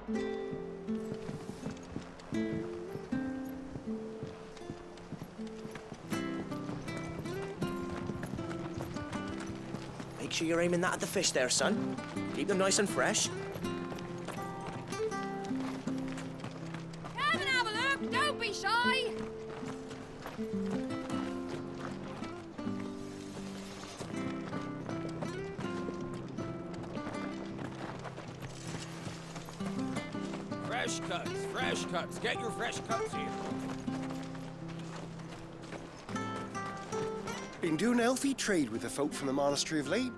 Make sure you're aiming that at the fish there, son. Keep them nice and fresh. Come and have a look! Don't be shy! Fresh cuts. Get your fresh cuts here. Been doing healthy trade with the folk from the monastery of late.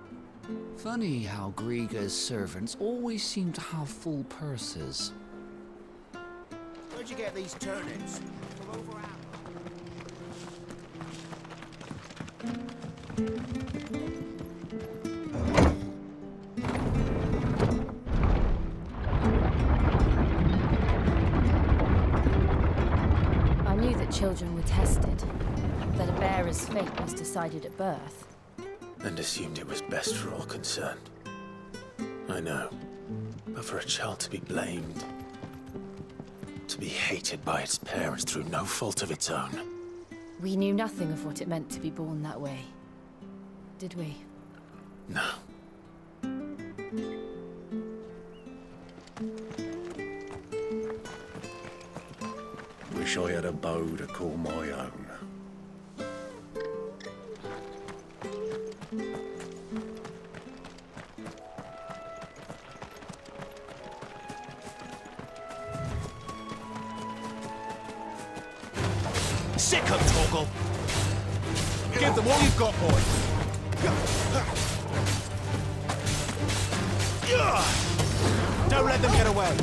Funny how Griga's servants always seem to have full purses. Where'd you get these turnips? From over out. Children were tested, that a bearer's fate was decided at birth. And assumed it was best for all concerned. I know, but for a child to be blamed, to be hated by its parents through no fault of its own. We knew nothing of what it meant to be born that way, did we? No. Wish I had a bow to call my own. Sick of Torgal! Give them all you've got, boy! Don't let them get away!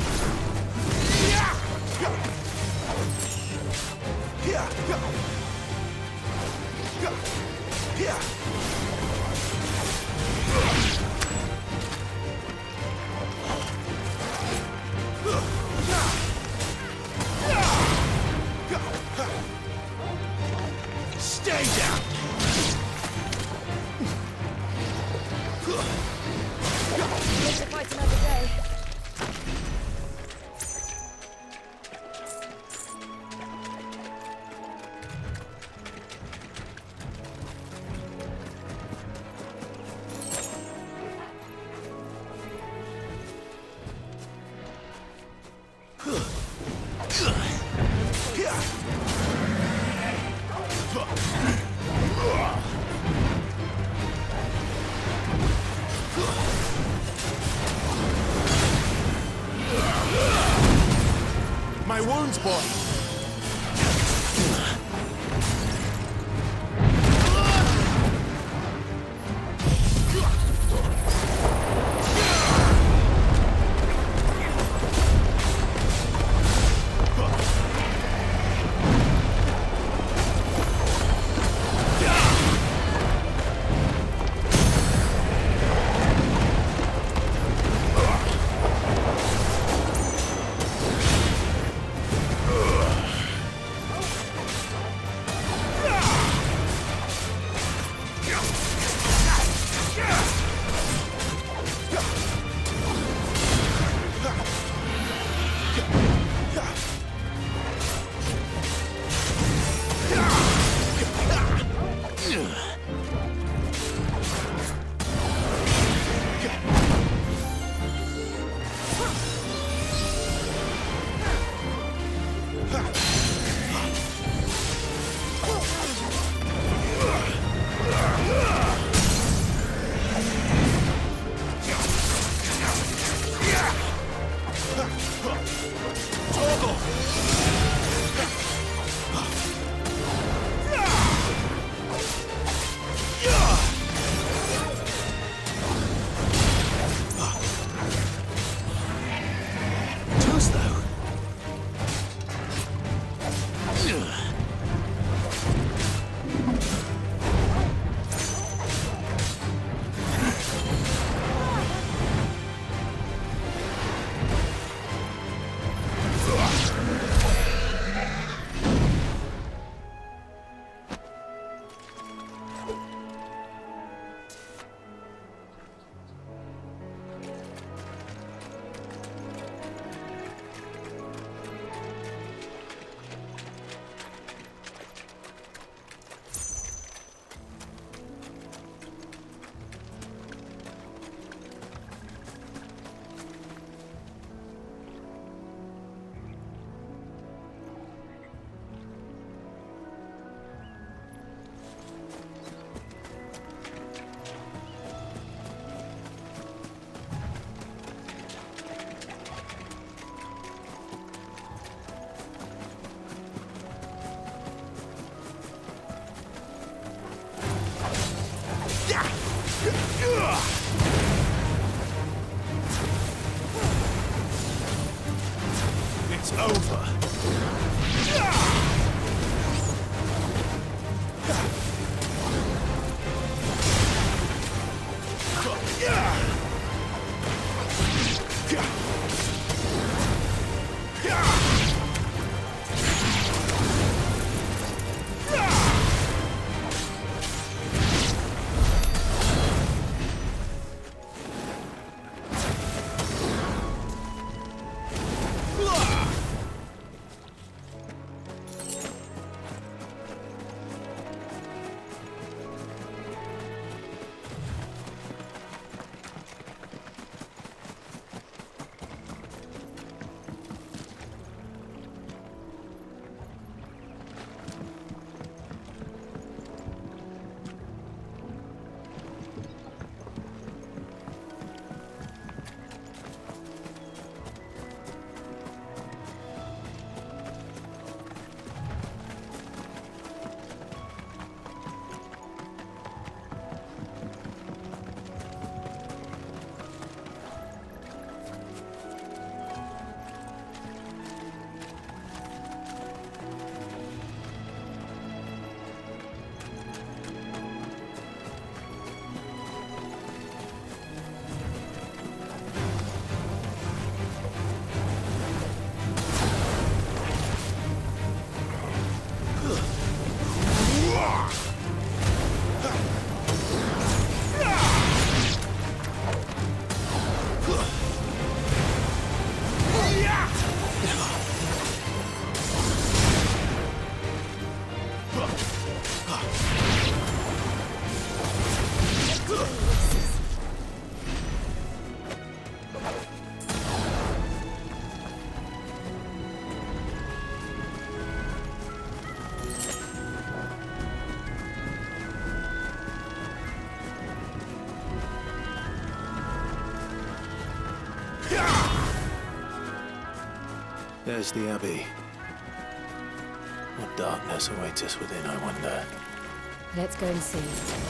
Stay down! Live to fight another day. My wounds, boy! It's over. There's the Abbey. What darkness awaits us within, I wonder. Let's go and see.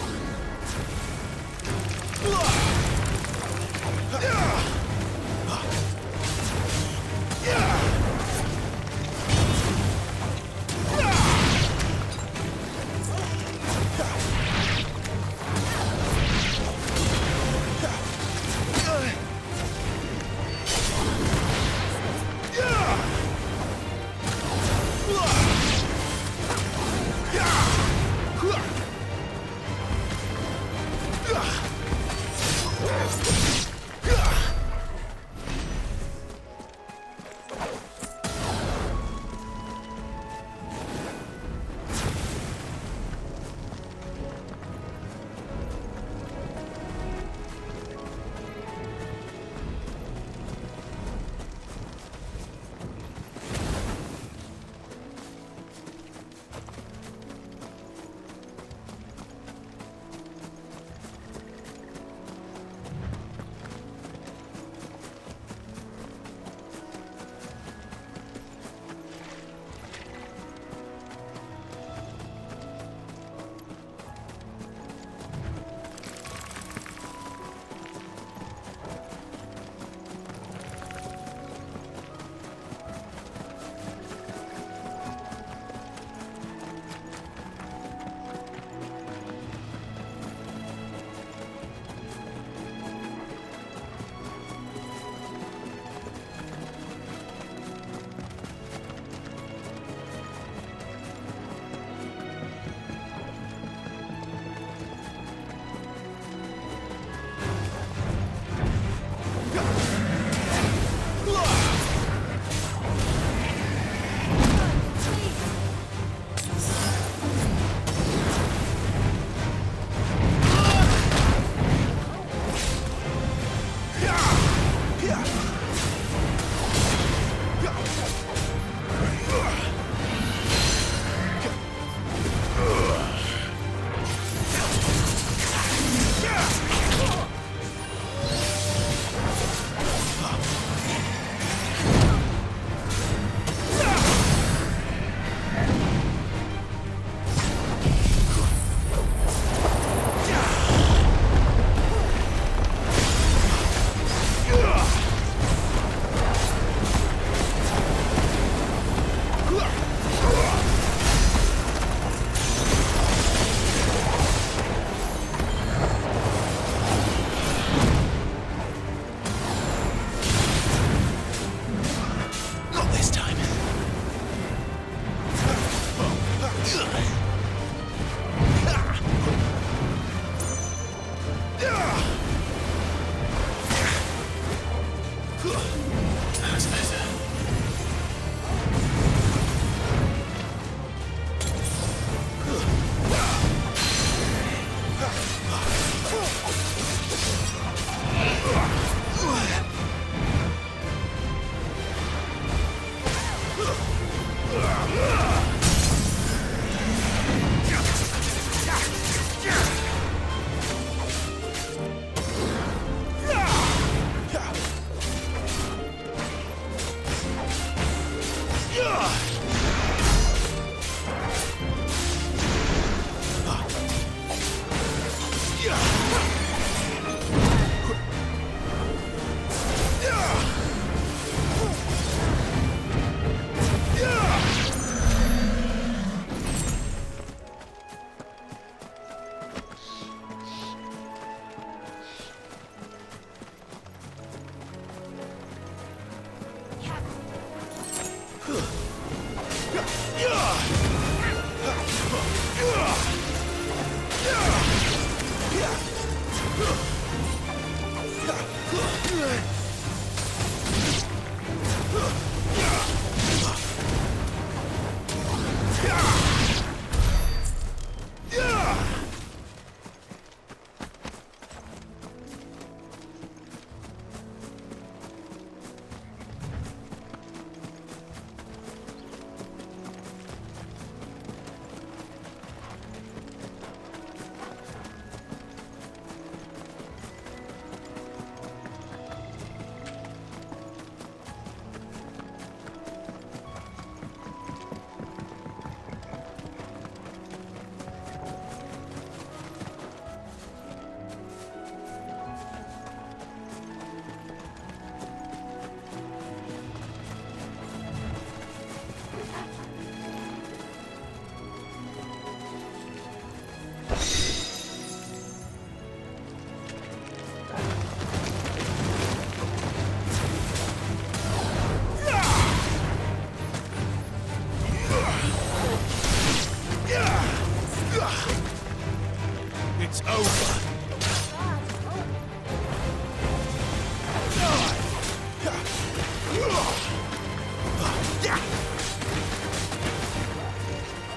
It's over.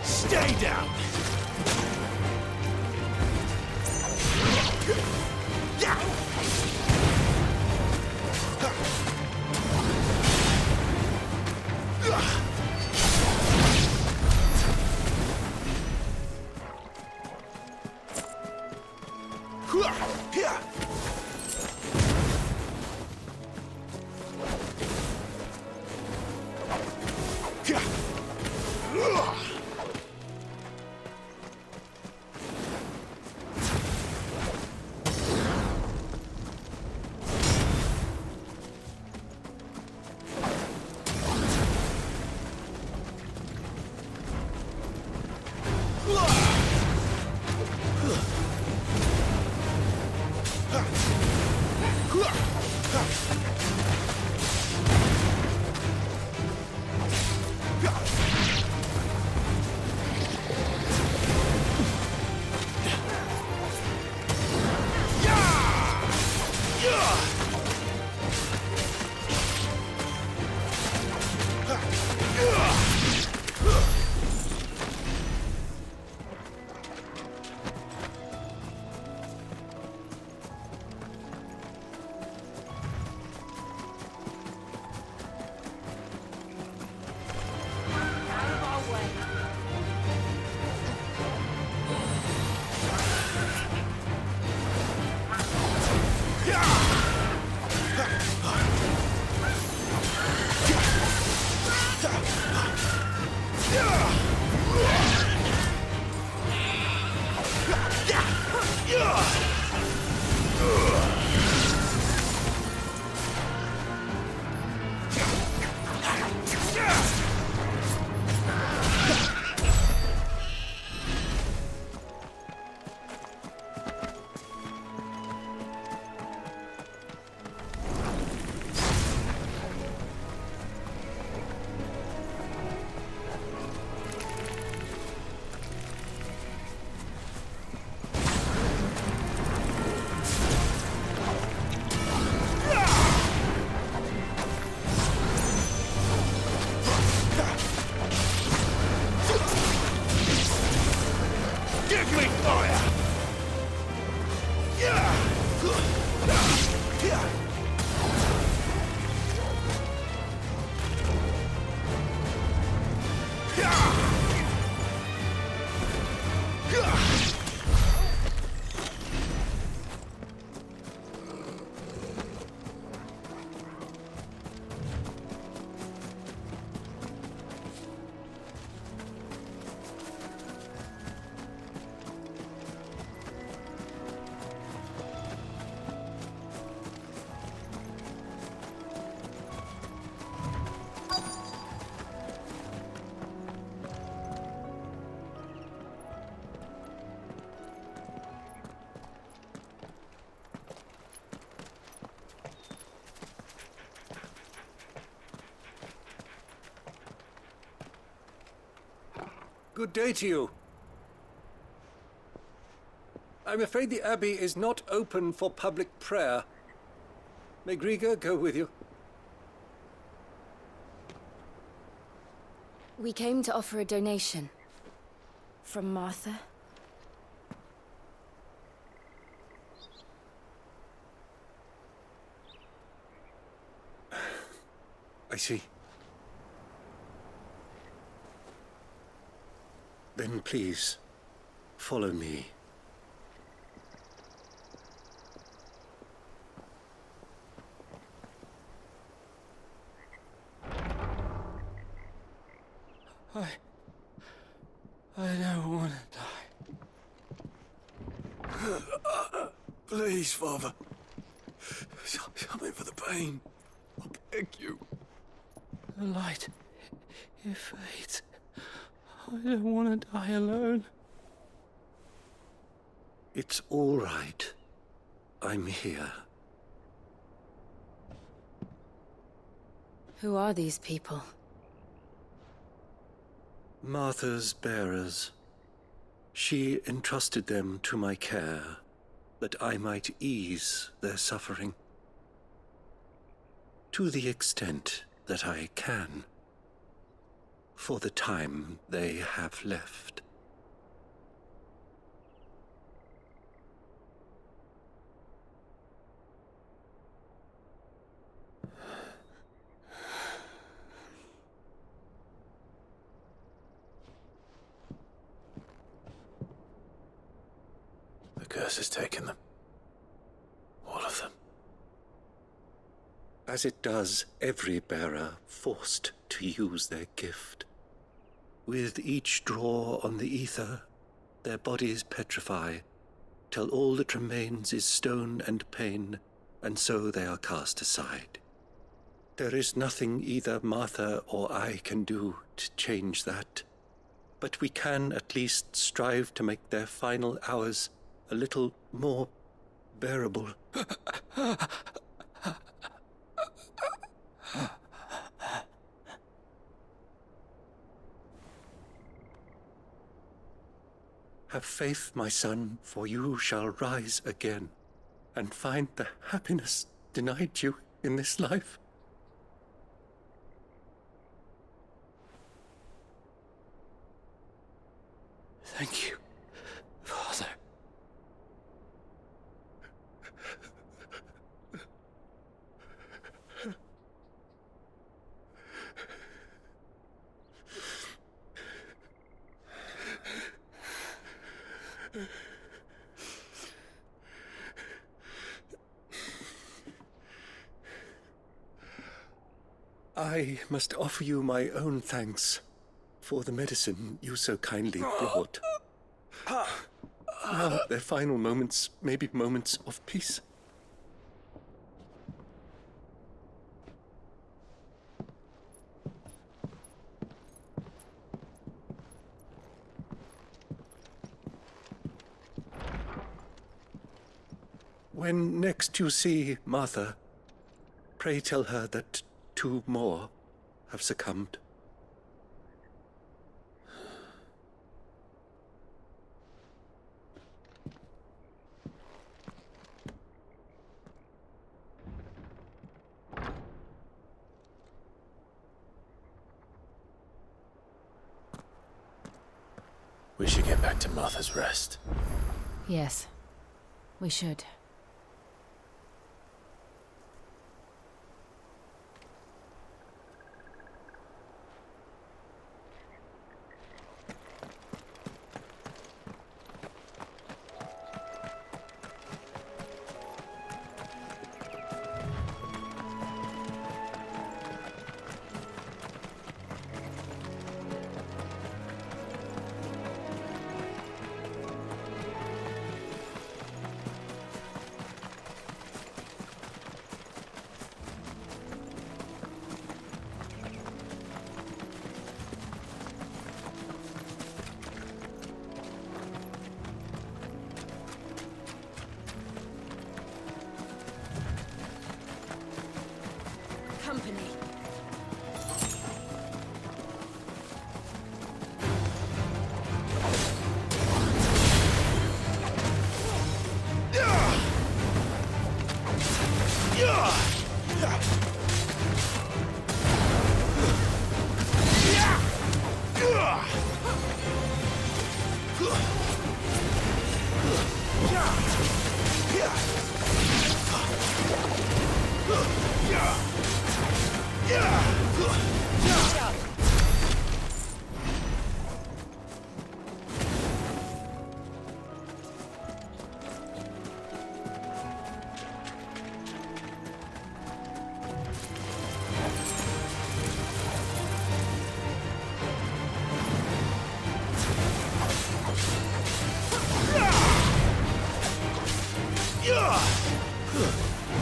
Stay down. Good day to you. I'm afraid the Abbey is not open for public prayer. May Grieger go with you? We came to offer a donation. From Martha. I see. Then please, follow me. I don't want to die. Please, Father. Something for the pain. I beg you. The light, it fades. I don't want to die alone. It's all right. I'm here. Who are these people? Martha's bearers. She entrusted them to my care, that I might ease their suffering. To the extent that I can, for the time they have left. The curse has taken them. All of them. As it does every bearer forced to use their gift. With each draw on the ether, their bodies petrify, till all that remains is stone and pain, and so they are cast aside. There is nothing either Martha or I can do to change that, but we can at least strive to make their final hours a little more bearable. Have faith, my son, for you shall rise again, and find the happiness denied you in this life. Thank you, Father. I must offer you my own thanks for the medicine you so kindly brought. Now their final moments may be moments of peace. When next you see Martha, pray tell her that 2 more have succumbed. We should get back to Martha's Rest. Yes, we should.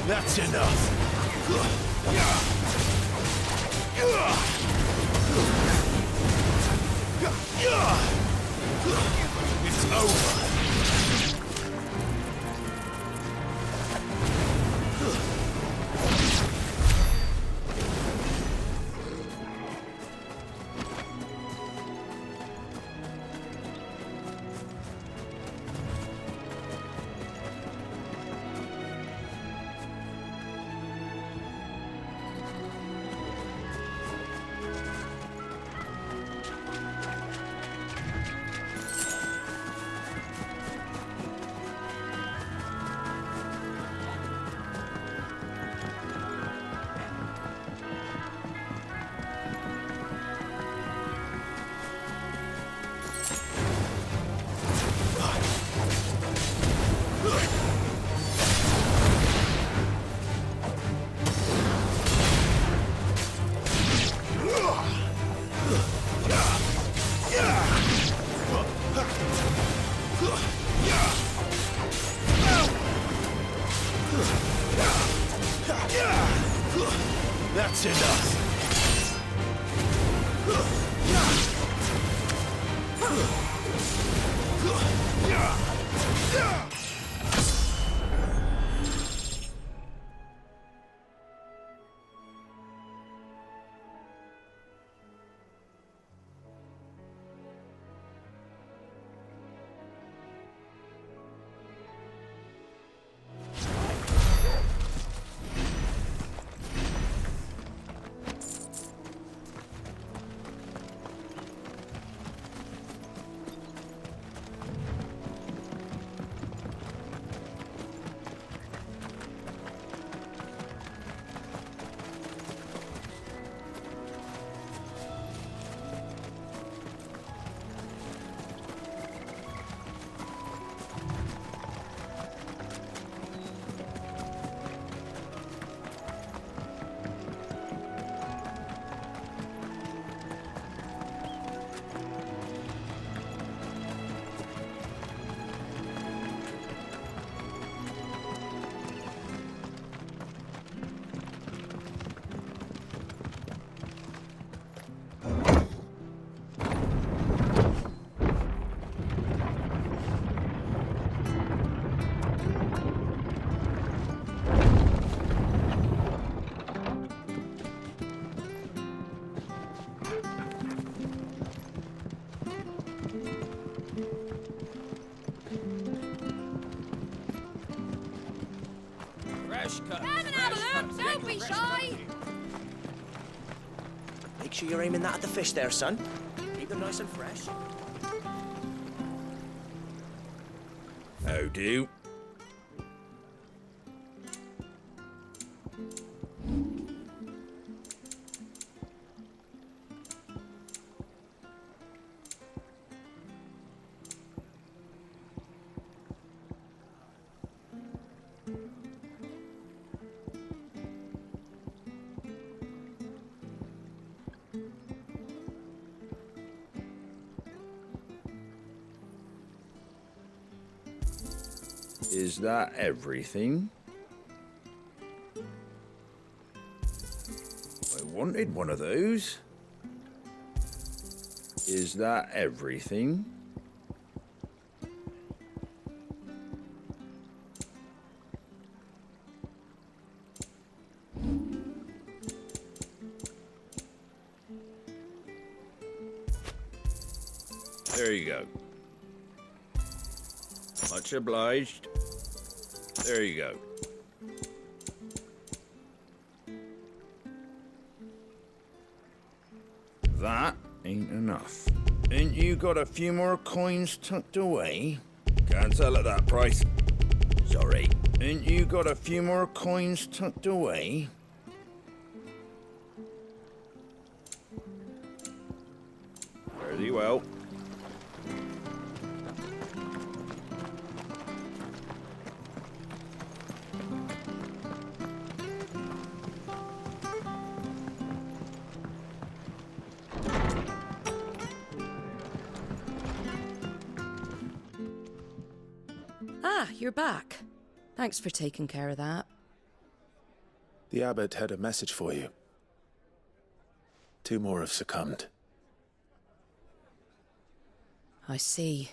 That's enough. It's over. That's enough. Come and have a look, don't be shy. Make sure you're aiming that at the fish there, son. Keep them nice and fresh. How do? Is that everything? I wanted one of those. Is that everything? There you go. Much obliged. There you go. That ain't enough. Ain't you got a few more coins tucked away? Can't sell at that price. Sorry, ain't you got a few more coins tucked away? Very well. Ah, you're back. Thanks for taking care of that. The abbot had a message for you. 2 more have succumbed. I see.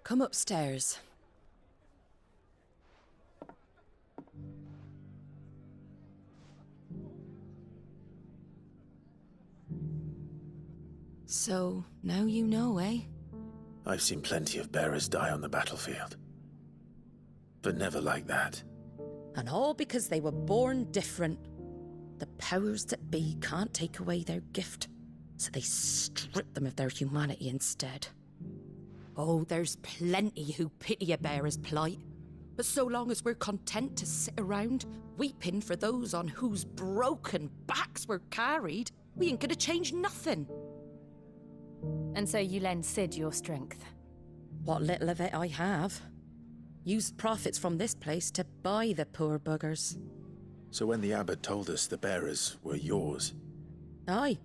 Come upstairs. So, now you know, eh? I've seen plenty of bearers die on the battlefield. But never like that. And all because they were born different. The powers that be can't take away their gift, so they strip them of their humanity instead. Oh, there's plenty who pity a bearer's plight. But so long as we're content to sit around, weeping for those on whose broken backs we're carried, we ain't gonna change nothing. And so you lend Sid your strength? What little of it I have. Used profits from this place to buy the poor buggers. So when the abbot told us the bearers were yours... Aye,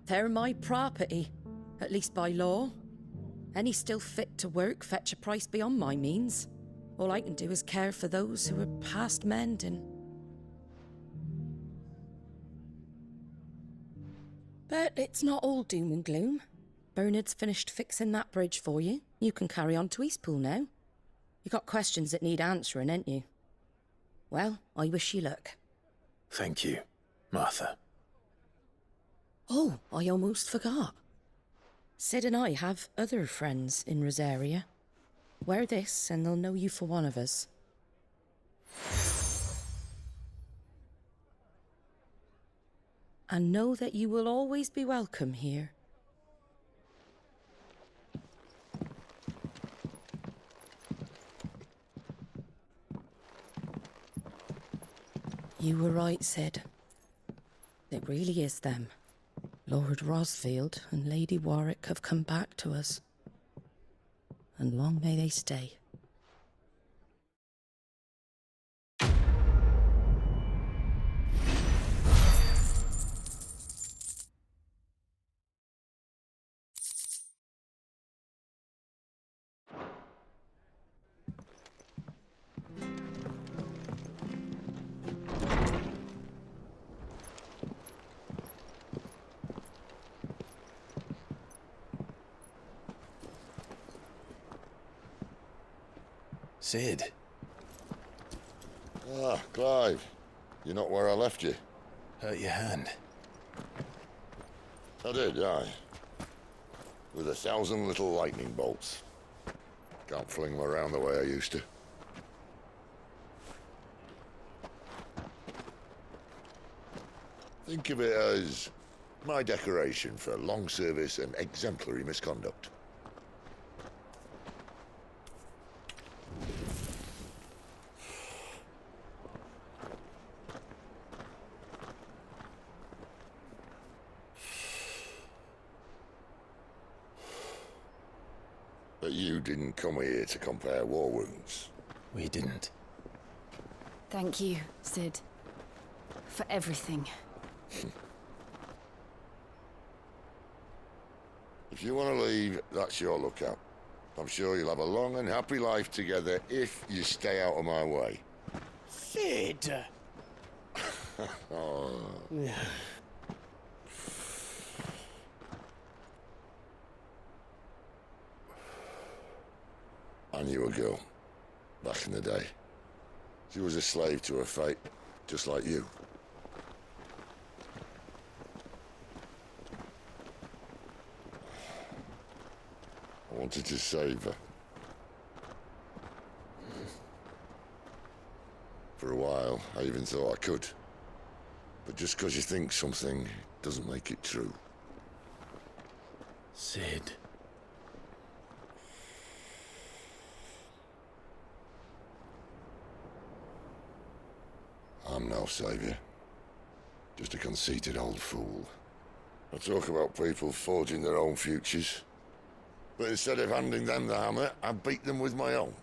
they're my property, at least by law. Any still fit to work fetch a price beyond my means. All I can do is care for those who are past mending. But it's not all doom and gloom. Bernard's finished fixing that bridge for you. You can carry on to Eastpool now. You got questions that need answering, ain't you? Well, I wish you luck. Thank you, Martha. Oh, I almost forgot. Sid and I have other friends in Rosaria. Wear this and they'll know you for one of us. And know that you will always be welcome here. You were right, Sid. It really is them. Lord Rosfield and Lady Warwick have come back to us. And long may they stay. Sid. Ah, Clive. You're not where I left you. Hurt your hand. I did, aye. With 1,000 little lightning bolts. Can't fling them around the way I used to. Think of it as my decoration for long service and exemplary misconduct. But you didn't come here to compare war wounds. We didn't. Thank you, Sid. For everything. If you want to leave, that's your lookout. I'm sure you'll have a long and happy life together if you stay out of my way. Sid! Oh. I knew a girl, back in the day. She was a slave to her fate, just like you. I wanted to save her. For a while, I even thought I could. But just because you think something doesn't make it true. Sid. man, no saviour. Just a conceited old fool. I talk about people forging their own futures. But instead of handing them the hammer, I beat them with my own.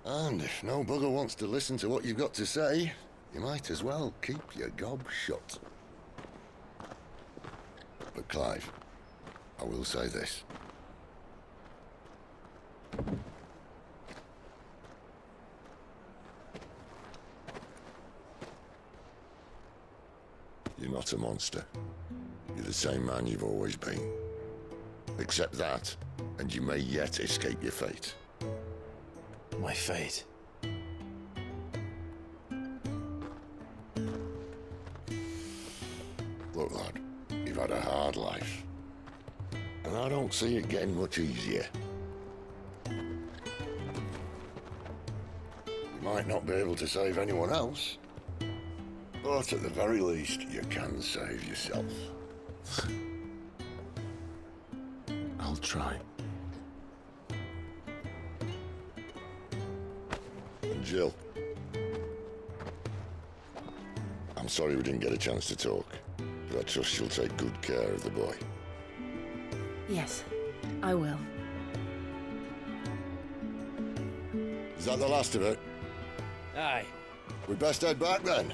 And if no bugger wants to listen to what you've got to say, you might as well keep your gob shut. But Clive, I will say this. You're not a monster. You're the same man you've always been. Accept that, and you may yet escape your fate. My fate? Look, lad, you've had a hard life. And I don't see it getting much easier. You might not be able to save anyone else, but at the very least, you can save yourself. I'll try. And Jill, I'm sorry we didn't get a chance to talk, but I trust she'll take good care of the boy. Yes, I will. Is that the last of it? Aye. We'd best head back then.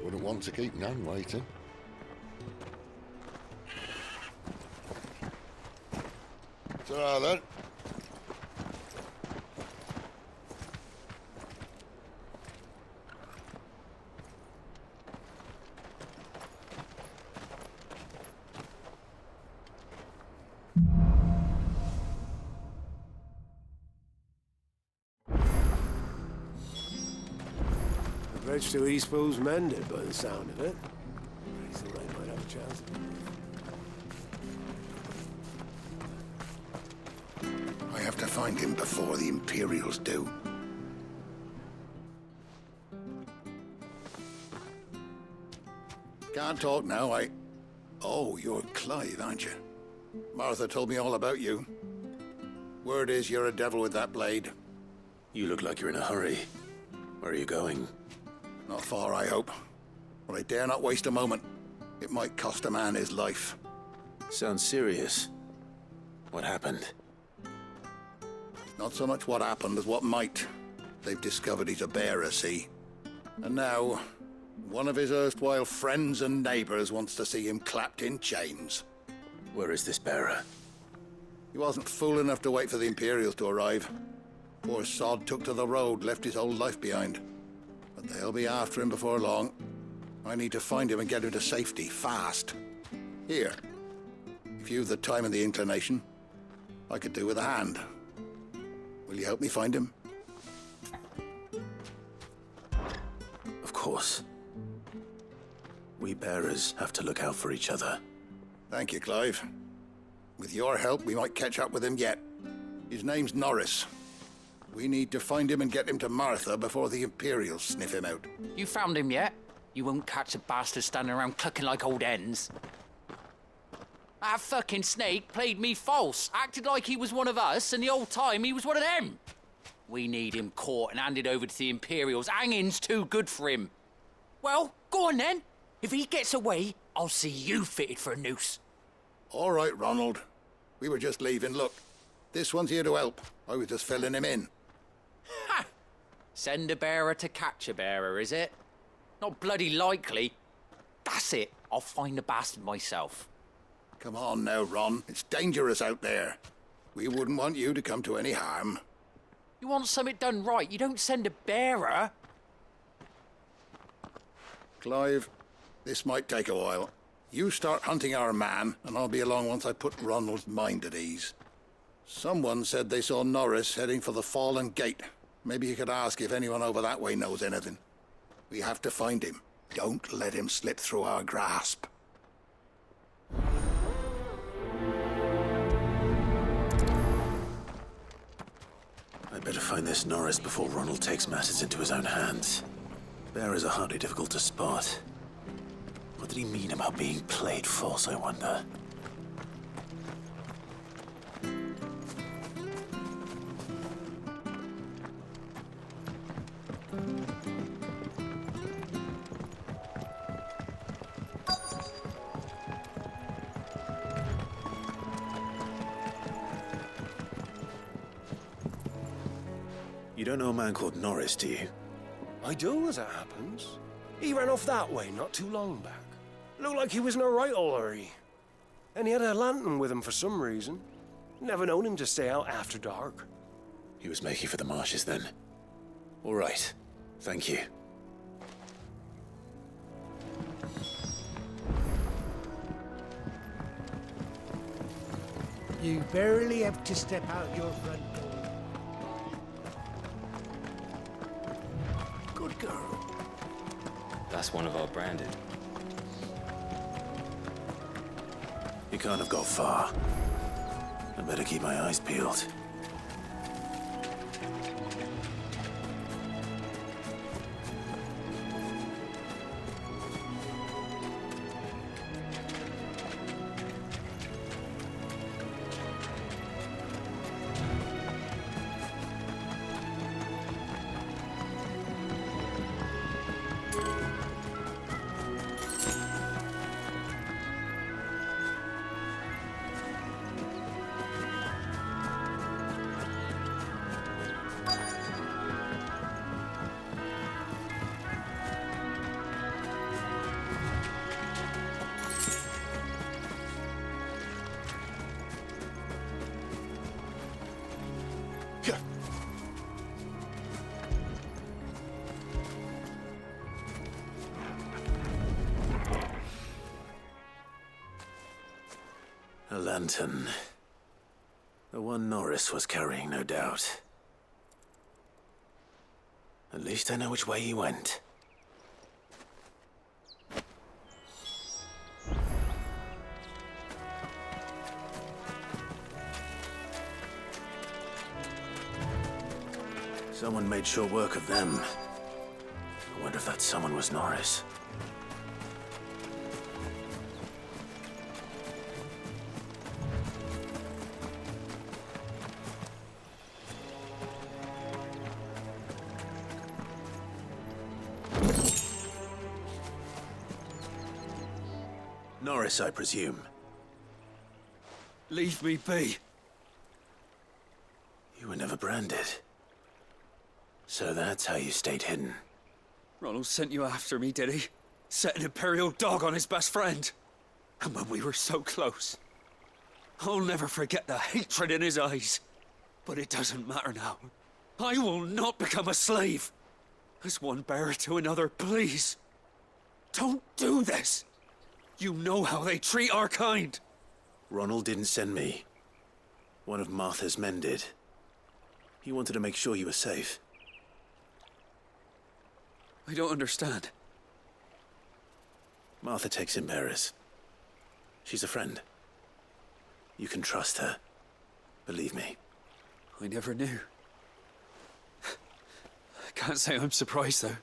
Wouldn't want to keep Nan waiting. Ta-ra then. The bridge to Eastpool's mended by the sound of it. Pretty soon I might have a chance. I have to find him before the Imperials do. Can't talk now, Oh, you're Clive, aren't you? Martha told me all about you. Word is you're a devil with that blade. You look like you're in a hurry. Where are you going? Not far, I hope. But I dare not waste a moment. It might cost a man his life. Sounds serious. What happened? Not so much what happened as what might. They've discovered he's a bearer, see? And now, one of his erstwhile friends and neighbors wants to see him clapped in chains. Where is this bearer? He wasn't fool enough to wait for the Imperials to arrive. Poor sod took to the road, left his whole life behind. But they'll be after him before long. I need to find him and get him to safety, fast. Here, if you've the time and the inclination, I could do with a hand. Will you help me find him? Of course. We bearers have to look out for each other. Thank you, Clive. With your help, we might catch up with him yet. His name's Norris. We need to find him and get him to Martha before the Imperials sniff him out. You found him yet? You won't catch a bastard standing around clucking like old hens. That fucking snake played me false, acted like he was one of us, and the whole time he was one of them. We need him caught and handed over to the Imperials. Hanging's too good for him. Well, go on then. If he gets away, I'll see you fitted for a noose. All right, Ronald. We were just leaving. Look, this one's here to help. I was just filling him in. Ha! Send a bearer to catch a bearer, is it? Not bloody likely. That's it. I'll find the bastard myself. Come on now, Ron. It's dangerous out there. We wouldn't want you to come to any harm. You want something done right, you don't send a bearer. Clive, this might take a while. You start hunting our man, and I'll be along once I put Ronald's mind at ease. Someone said they saw Norris heading for the Fallen Gate. Maybe you could ask if anyone over that way knows anything. We have to find him. Don't let him slip through our grasp. I'd better find this Norris before Ronald takes matters into his own hands. Bearers are hardly difficult to spot. What did he mean about being played false, I wonder? You don't know a man called Norris, do you? I do, as it happens. He ran off that way not too long back. Looked like he was in a right old hurry. And he had a lantern with him for some reason. Never known him to stay out after dark. He was making for the marshes then. All right. Thank you. You barely have to step out your front door. Good girl. That's one of our branded. You can't have got far. I better keep my eyes peeled. A lantern. The one Norris was carrying, no doubt. At least I know which way he went. Someone made short work of them. I wonder if that someone was Norris. Norris, I presume. Leave me be. You were never branded. So that's how you stayed hidden. Ronald sent you after me, did he? Set an Imperial dog on his best friend. And when we were so close. I'll never forget the hatred in his eyes. But it doesn't matter now. I will not become a slave. As one bearer to another, please. Don't do this. You know how they treat our kind. Ronald didn't send me. One of Martha's men did. He wanted to make sure you were safe. I don't understand. Martha takes in bearers. She's a friend. You can trust her. Believe me. I never knew. I can't say I'm surprised, though.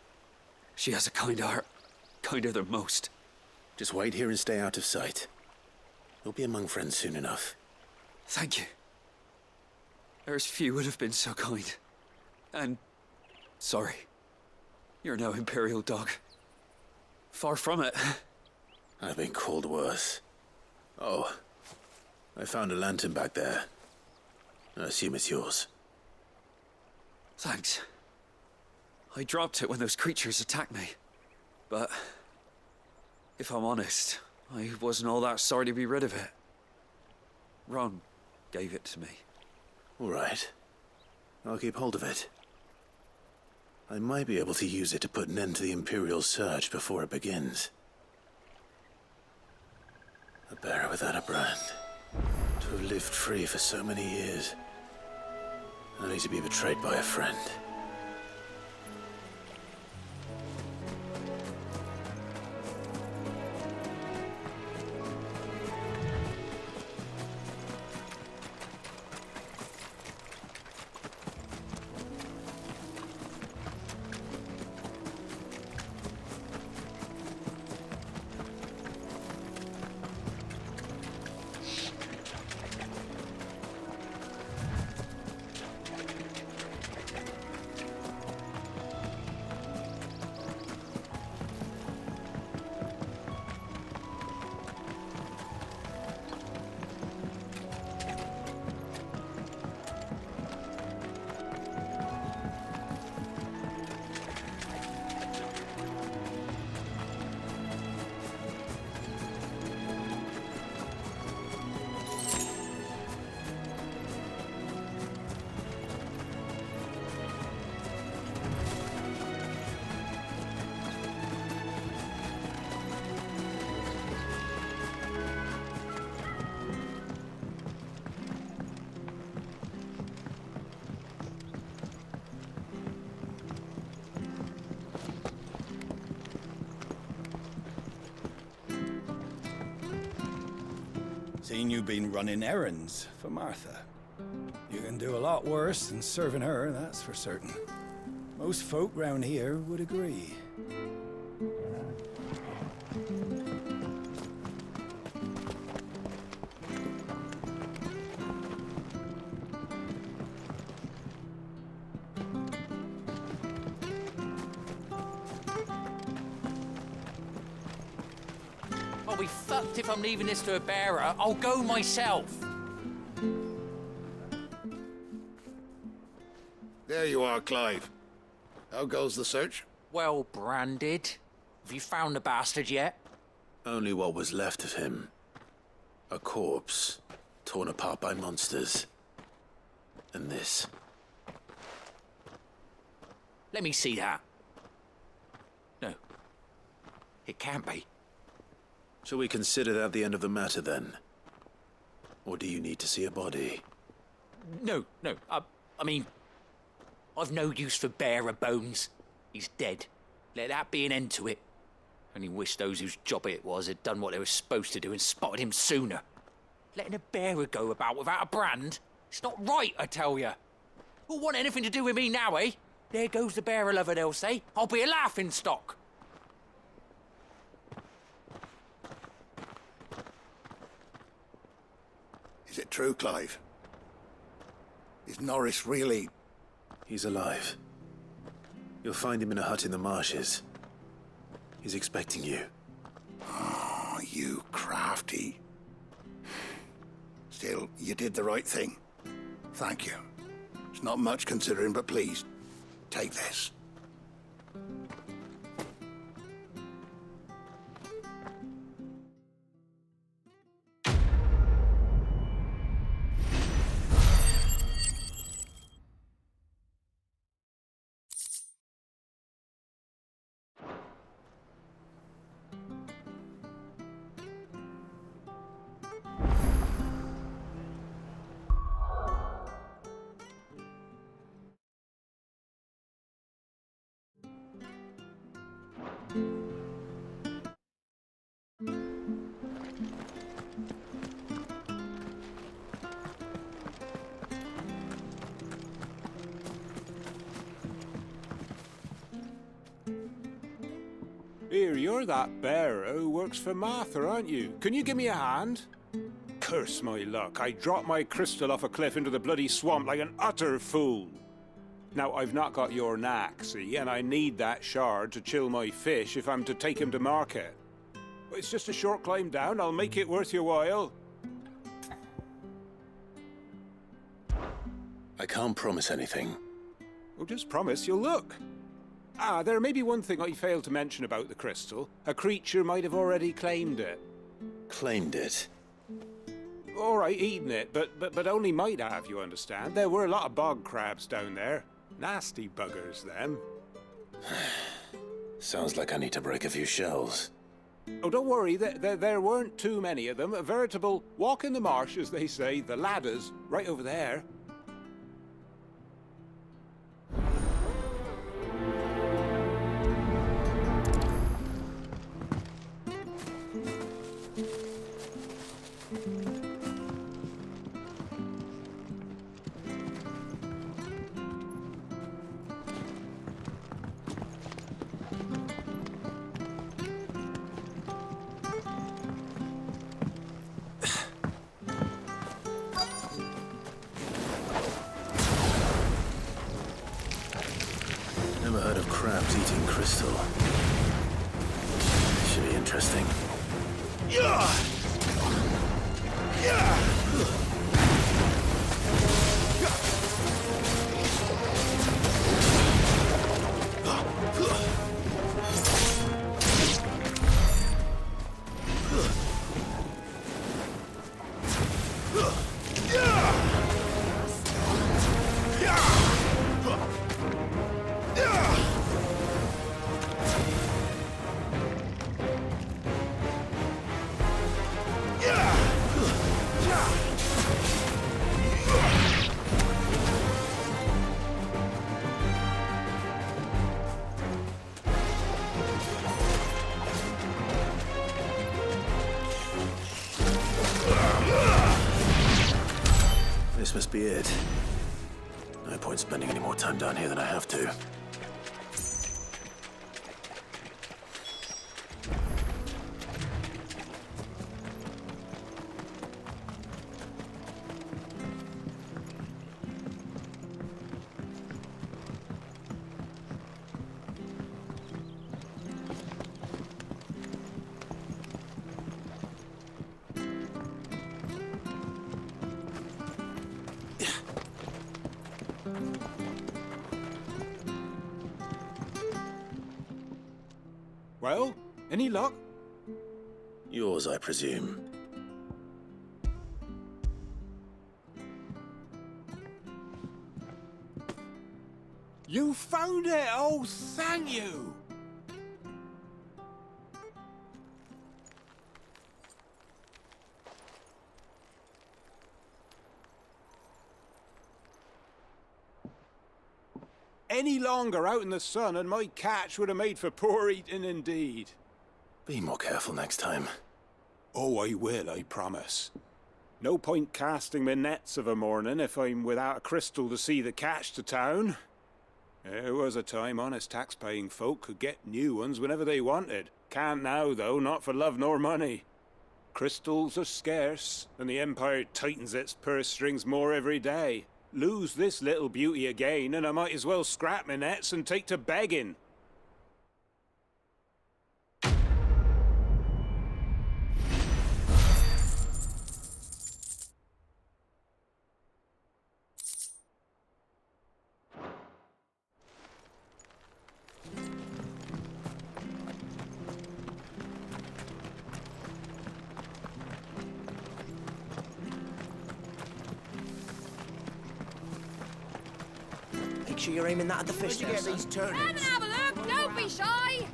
She has a kind heart. Kinder than most. Just wait here and stay out of sight. You'll be among friends soon enough. Thank you. There's few would have been so kind. And... sorry. You're no Imperial dog. Far from it. I've been called worse. Oh, I found a lantern back there. I assume it's yours. Thanks. I dropped it when those creatures attacked me. But... if I'm honest, I wasn't all that sorry to be rid of it. Ron gave it to me. All right. I'll keep hold of it. I might be able to use it to put an end to the Imperial surge before it begins. A bearer without a brand. To have lived free for so many years. Only to be betrayed by a friend. Seen you been running errands for Martha. You can do a lot worse than serving her, that's for certain. Most folk round here would agree. I'll be fucked if I'm leaving this to a bearer. I'll go myself. There you are, Clive. How goes the search? Well branded. Have you found the bastard yet? Only what was left of him. A corpse, torn apart by monsters. And this. Let me see that. No. It can't be. Shall we consider that the end of the matter, then? Or do you need to see a body? No. I mean, I've no use for bearer bones. He's dead. Let that be an end to it. Only wish those whose job it was had done what they were supposed to do and spotted him sooner. Letting a bearer go about without a brand? It's not right, I tell you. Who'll want anything to do with me now, eh? There goes the bearer lover, they'll say. I'll be a laughing stock. Is it true, Clive? Is Norris really... He's alive. You'll find him in a hut in the marshes. He's expecting you. Oh, you crafty. Still, you did the right thing. Thank you. It's not much considering, but please, take this. Here, you're that bearer who works for Martha, aren't you? Can you give me a hand? Curse my luck, I dropped my crystal off a cliff into the bloody swamp like an utter fool. Now, I've not got your knack, see, and I need that shard to chill my fish if I'm to take him to market. But it's just a short climb down, I'll make it worth your while. I can't promise anything. Well, just promise you'll look. Ah, there may be one thing I failed to mention about the crystal. A creature might have already claimed it. Claimed it? All right, eaten it, but only might have, you understand. There were a lot of bog crabs down there. Nasty buggers, them. Sounds like I need to break a few shells. Oh, don't worry, there weren't too many of them. A veritable walk in the marsh, as they say, the ladders, right over there. Never heard of crabs eating crystal. Should be interesting. Yeah! Yeah! No point spending any more time down here than I have to. Well, any luck? Yours, I presume. You found it! Oh, thank you! Any longer out in the sun and my catch would have made for poor eating indeed. Be more careful next time. Oh, I will, I promise. No point casting my nets of a morning if I'm without a crystal to see the catch to town. There was a time honest tax-paying folk could get new ones whenever they wanted. Can't now, though, not for love nor money. Crystals are scarce, and the Empire tightens its purse strings more every day. Lose this little beauty again, and I might as well scrap my nets and take to begging. Make sure you're aiming that at the fish there, son. these turnips? Come and have a look! Don't be shy!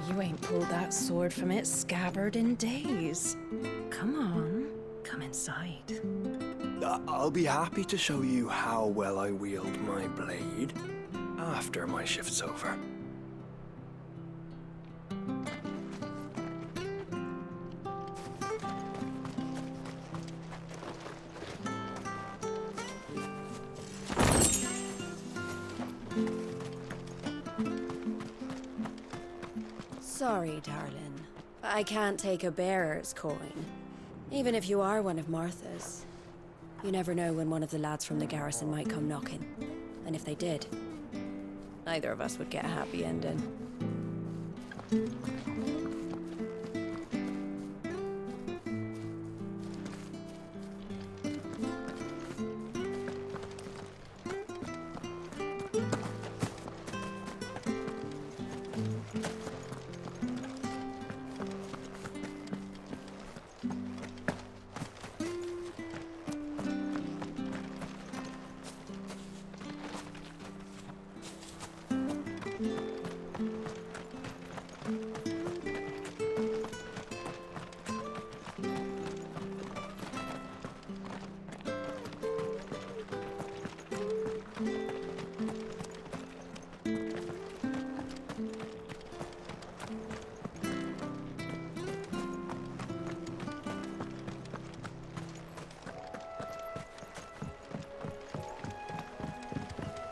You ain't pulled that sword from its scabbard in days. Come on, come inside. I'll be happy to show you how well I wield my blade after my shift's over. Sorry, darling. I can't take a bearer's coin. Even if you are one of Martha's. You never know when one of the lads from the garrison might come knocking. And if they did, neither of us would get a happy ending.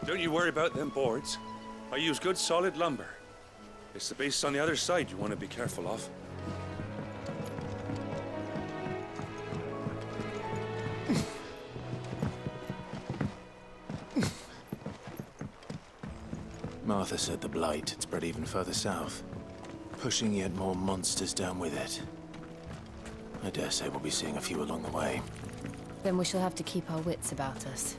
Don't you worry about them boards. I use good solid lumber. It's the base on the other side you want to be careful of. Martha said the blight had spread even further south, pushing yet more monsters down with it. I dare say we'll be seeing a few along the way. Then we shall have to keep our wits about us.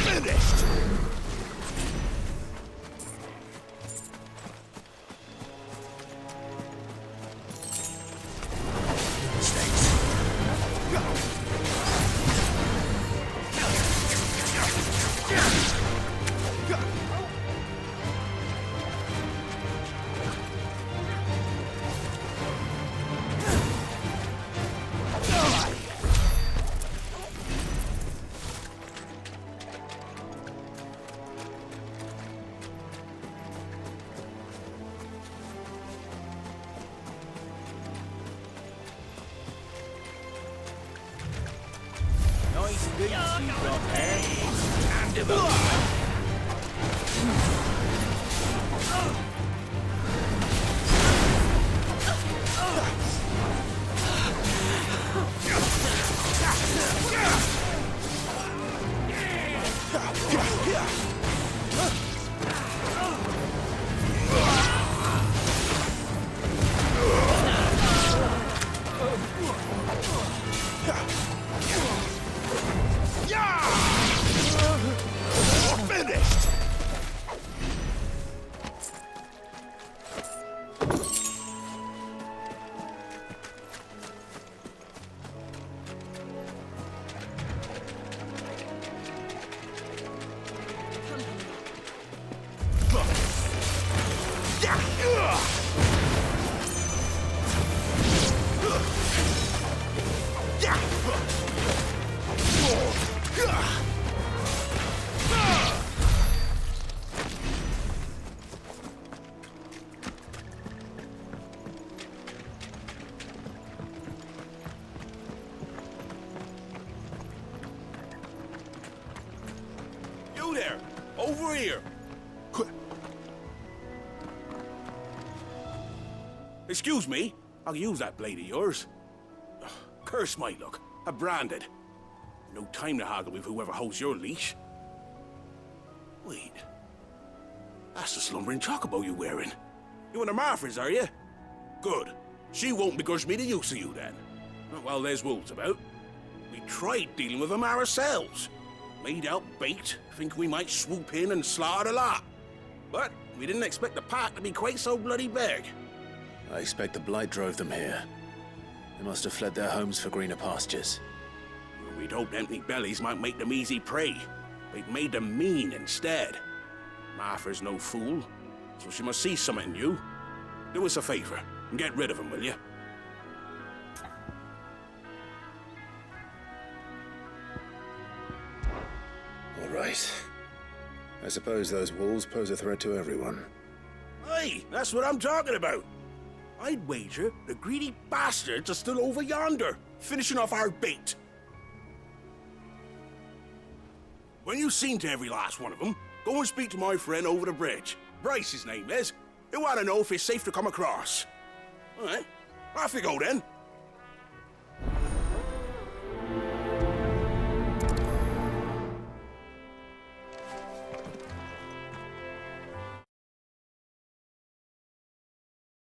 Finished! Nice boots you got there. Hand him up. Finished! You there! Over here! Excuse me, I'll use that blade of yours. Ugh, curse my luck, I'm branded. No time to haggle with whoever holds your leash. Wait, that's the slumbering chocobo you're wearing. You one of Martha's, are you? Good. She won't begrudge me the use of you then. Not while there's wolves about. We tried dealing with them ourselves. Made out bait, think we might swoop in and slaughter the lot. But we didn't expect the pack to be quite so bloody big. I expect the blight drove them here. They must have fled their homes for greener pastures. We'd hoped empty bellies might make them easy prey. We'd made them mean instead. Martha's no fool, so she must see something in you. Do us a favor and get rid of them, will you? All right. I suppose those wolves pose a threat to everyone. Aye, that's what I'm talking about. I'd wager the greedy bastards are still over yonder, finishing off our bait. When you've seen to every last one of them, go and speak to my friend over the bridge. Bryce, his name is. He'll want to know if it's safe to come across. All right, off you go then.